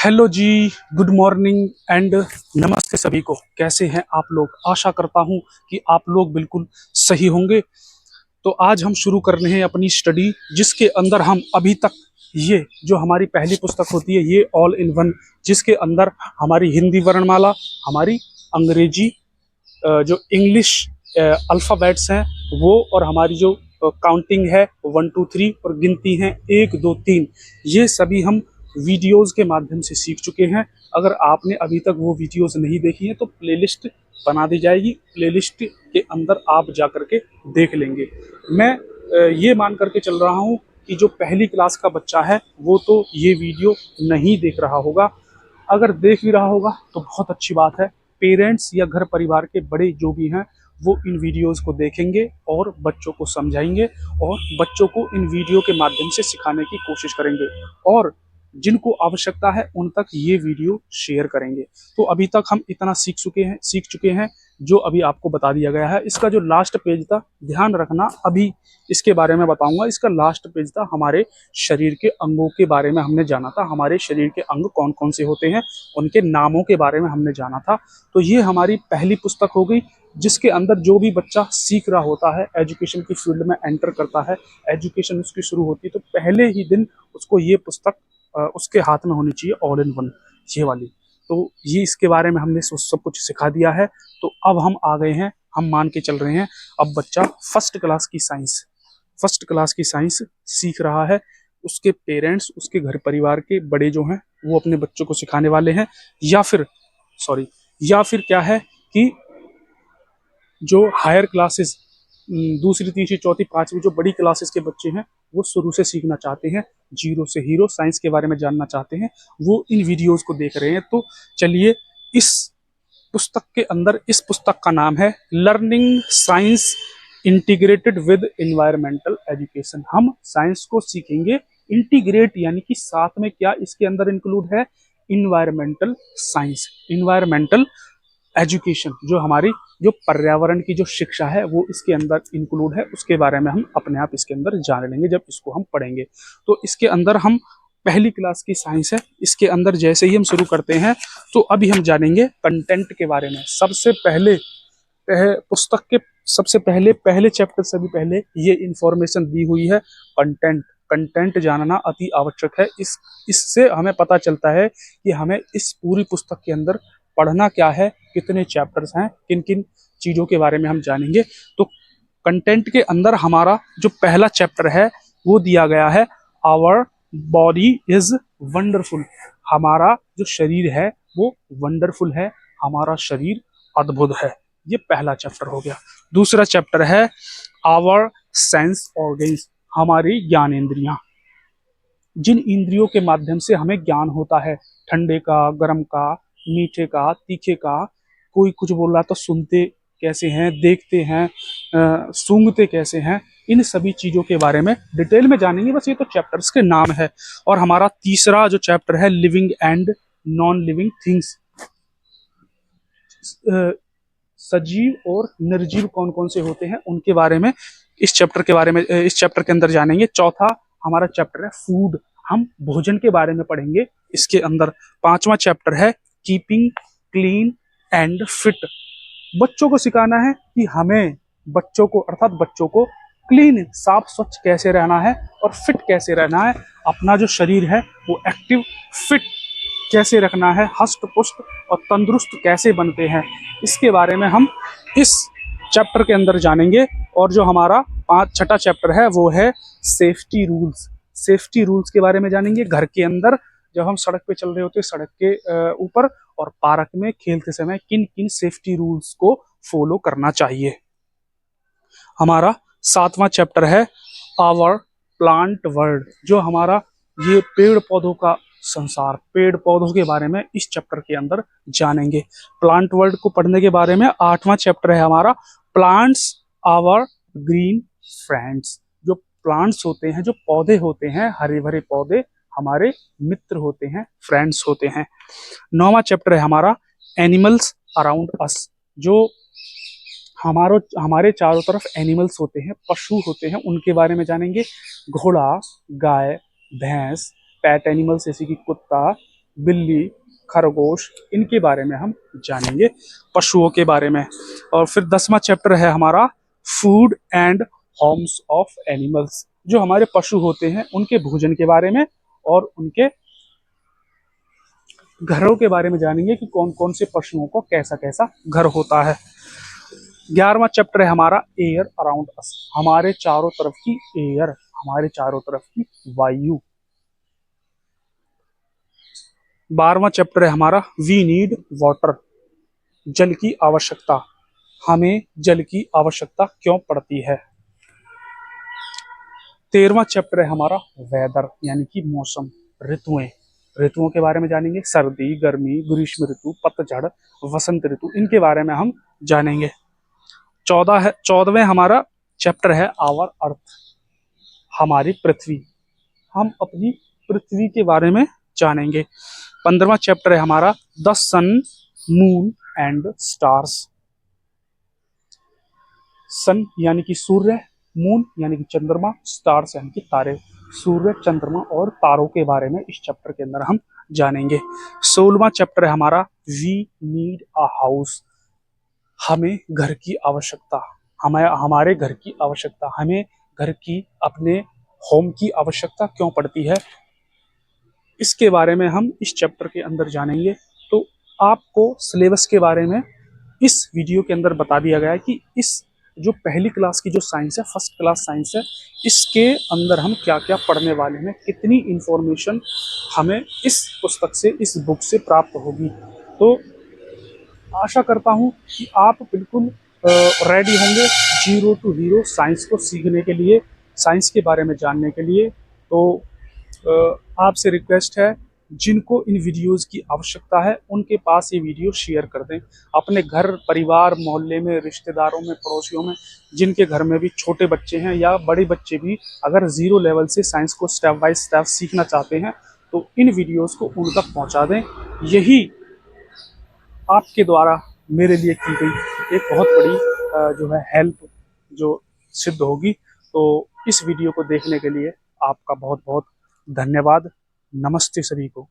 Hello ji, good morning and नमस्ते सभी को। कैसे हैं आप लोग? आशा करता हूं कि आप लोग बिल्कुल सही होंगे। तो आज हम शुरू कर रहे हैं अपनी स्टडी, जिसके अंदर हम अभी तक ये जो हमारी पहली पुस्तक होती है ये ऑल इन वन, जिसके अंदर हमारी हिंदी वर्णमाला, हमारी अंग्रेजी जो इंग्लिश अल्फ़ाबेट्स हैं वो, और हमारी जो काउंटिंग है 1 2 3 और गिनती हैं 1 2 3, ये सभी हम वीडियोस के माध्यम से सीख चुके हैं। अगर आपने अभी तक वो वीडियोस नहीं देखी हैं तो प्लेलिस्ट बना दी जाएगी, प्लेलिस्ट के अंदर आप जा कर के देख लेंगे। मैं ये मान करके चल रहा हूँ कि जो पहली क्लास का बच्चा है वो तो ये वीडियो नहीं देख रहा होगा। अगर देख भी रहा होगा तो बहुत अच्छी बात है। पेरेंट्स या घर परिवार के बड़े जो भी हैं वो इन वीडियोस को देखेंगे और बच्चों को समझाएंगे और बच्चों को इन वीडियो के माध्यम से सिखाने की कोशिश करेंगे, और जिनको आवश्यकता है उन तक ये वीडियो शेयर करेंगे। तो अभी तक हम इतना सीख चुके हैं जो अभी आपको बता दिया गया है। इसका जो लास्ट पेज था, ध्यान रखना, अभी इसके बारे में बताऊंगा। इसका लास्ट पेज था हमारे शरीर के अंगों के बारे में हमने जाना था। हमारे शरीर के अंग कौन कौन से होते हैं, उनके नामों के बारे में हमने जाना था। तो ये हमारी पहली पुस्तक हो गई, जिसके अंदर जो भी बच्चा सीख रहा होता है, एजुकेशन की फील्ड में एंटर करता है, एजुकेशन उसकी शुरू होती है, तो पहले ही दिन उसको ये पुस्तक उसके हाथ में होनी चाहिए, ऑल इन वन, ये वाली। तो ये इसके बारे में हमने सब कुछ सिखा दिया है। तो अब हम आ गए हैं, हम मान के चल रहे हैं अब बच्चा फर्स्ट क्लास की साइंस सीख रहा है। उसके पेरेंट्स, उसके घर परिवार के बड़े जो हैं वो अपने बच्चों को सिखाने वाले हैं, या फिर क्या है कि जो हायर क्लासेस, दूसरी तीसरी चौथी पांचवी जो बड़ी क्लासेस के बच्चे हैं वो शुरू से सीखना चाहते हैं, जीरो से हीरो साइंस के बारे में जानना चाहते हैं, वो इन वीडियोस को देख रहे हैं। तो चलिए, इस इस पुस्तक का नाम है learning science integrated with environmental education. हम साइंस को सीखेंगे इंटीग्रेट, यानी कि साथ में क्या इसके अंदर इंक्लूड है, इन्वायरमेंटल साइंस, इन्वायरमेंटल एजुकेशन, जो हमारी जो पर्यावरण की जो शिक्षा है वो इसके अंदर इंक्लूड है। उसके बारे में हम अपने आप इसके अंदर जान लेंगे जब इसको हम पढ़ेंगे। तो इसके अंदर हम पहली क्लास की साइंस है, इसके अंदर जैसे ही हम शुरू करते हैं तो अभी हम जानेंगे कंटेंट के बारे में। सबसे पहले पुस्तक के सबसे पहले चैप्टर से भी पहले ये इंफॉर्मेशन दी हुई है, कंटेंट जानना अति आवश्यक है। इससे हमें पता चलता है कि हमें इस पूरी पुस्तक के अंदर पढ़ना क्या है, कितने चैप्टर्स हैं, किन किन चीज़ों के बारे में हम जानेंगे। तो कंटेंट के अंदर हमारा जो पहला चैप्टर है वो दिया गया है, आवर बॉडी इज वंडरफुल। हमारा जो शरीर है वो वंडरफुल है, हमारा शरीर अद्भुत है। ये पहला चैप्टर हो गया। दूसरा चैप्टर है आवर सेंस ऑर्गन्स, हमारी ज्ञान इंद्रियां, जिन इंद्रियों के माध्यम से हमें ज्ञान होता है, ठंडे का, गर्म का, मीठे का, तीखे का। कोई कुछ बोल रहा तो सुनते कैसे हैं, देखते हैं, सूंघते कैसे हैं, इन सभी चीज़ों के बारे में डिटेल में जानेंगे। बस ये तो चैप्टर्स के नाम है। और हमारा तीसरा जो चैप्टर है living and non living things, सजीव और निर्जीव कौन कौन से होते हैं उनके बारे में इस चैप्टर के अंदर जानेंगे। चौथा हमारा चैप्टर है फूड, हम भोजन के बारे में पढ़ेंगे इसके अंदर। पांचवा चैप्टर है कीपिंग क्लीन एंड फिट, बच्चों को सिखाना है कि हमें बच्चों को क्लीन, साफ स्वच्छ कैसे रहना है और फिट कैसे रहना है। अपना जो शरीर है वो एक्टिव, फिट कैसे रखना है, हष्ट पुष्ट और तंदुरुस्त कैसे बनते हैं, इसके बारे में हम इस चैप्टर के अंदर जानेंगे। और जो हमारा छठा चैप्टर है वो है सेफ्टी रूल्स के बारे में जानेंगे। घर के अंदर जब हम सड़क पे चल रहे होते हैं, सड़क के ऊपर और पार्क में खेलते समय किन किन सेफ्टी रूल्स को फॉलो करना चाहिए। हमारा सातवां चैप्टर है आवर प्लांट वर्ल्ड, जो हमारा ये पेड़ पौधों का संसार, पेड़ पौधों के बारे में इस चैप्टर के अंदर जानेंगे। प्लांट वर्ल्ड को पढ़ने के बारे में आठवां चैप्टर है हमारा प्लांट्स आवर ग्रीन फ्रेंड्स, जो प्लांट्स होते हैं, जो पौधे होते हैं, हरे भरे पौधे हमारे मित्र होते हैं, फ्रेंड्स होते हैं। नौवां चैप्टर है हमारा एनिमल्स अराउंड अस, जो हमारे चारों तरफ एनिमल्स होते हैं, पशु होते हैं, उनके बारे में जानेंगे। घोड़ा, गाय, भैंस, पेट एनिमल्स जैसे कि कुत्ता, बिल्ली, खरगोश, इनके बारे में हम जानेंगे, पशुओं के बारे में। और फिर 10वां चैप्टर है हमारा food and Holmes of animals, जो हमारे पशु होते हैं उनके भोजन के बारे में और उनके घरों के बारे में जानेंगे कि कौन कौन से पशुओं को कैसा कैसा घर होता है। 11वां चैप्टर है हमारा एयर अराउंड अस, हमारे चारों तरफ की एयर, हमारे चारों तरफ की वायु। 12वां चैप्टर है हमारा वी नीड वाटर, जल की आवश्यकता, हमें जल की आवश्यकता क्यों पड़ती है। 13वां चैप्टर है हमारा वेदर, यानी कि मौसम, ऋतुएं, ऋतुओं के बारे में जानेंगे, सर्दी, गर्मी, ग्रीष्म ऋतु, पतझड़, वसंत ऋतु, इनके बारे में हम जानेंगे। 14वें हमारा चैप्टर है आवर अर्थ, हमारी पृथ्वी, हम अपनी पृथ्वी के बारे में जानेंगे। 15वां चैप्टर है हमारा the sun, moon and stars, sun यानी कि सूर्य, मून यानी कि चंद्रमा, स्टार्स यानी कि तारे, सूर्य, चंद्रमा और तारों के बारे में इस चैप्टर के अंदर हम जानेंगे। 16वां चैप्टर है हमारा वी नीड अ हाउस, हमें घर की आवश्यकता, हमें हमारे घर की आवश्यकता, हमें घर की, अपने होम की आवश्यकता क्यों पड़ती है, इसके बारे में हम इस चैप्टर के अंदर जानेंगे। तो आपको सिलेबस के बारे में इस वीडियो के अंदर बता दिया गया है कि इस जो पहली क्लास की जो साइंस है, फर्स्ट क्लास साइंस है, इसके अंदर हम क्या क्या पढ़ने वाले हैं, कितनी इंफॉर्मेशन हमें इस पुस्तक से, इस बुक से प्राप्त होगी। तो आशा करता हूँ कि आप बिल्कुल रेडी होंगे जीरो टू हीरो साइंस को सीखने के लिए, साइंस के बारे में जानने के लिए। तो आपसे रिक्वेस्ट है, जिनको इन वीडियोस की आवश्यकता है उनके पास ये वीडियो शेयर कर दें, अपने घर परिवार मोहल्ले में, रिश्तेदारों में, पड़ोसियों में, जिनके घर में भी छोटे बच्चे हैं या बड़े बच्चे भी अगर जीरो लेवल से साइंस को स्टेप बाय स्टेप सीखना चाहते हैं तो इन वीडियोस को उन तक पहुंचा दें। यही आपके द्वारा मेरे लिए की गई एक बहुत बड़ी जो है हेल्प जो सिद्ध होगी। तो इस वीडियो को देखने के लिए आपका बहुत बहुत धन्यवाद। नमस्ते सभी को।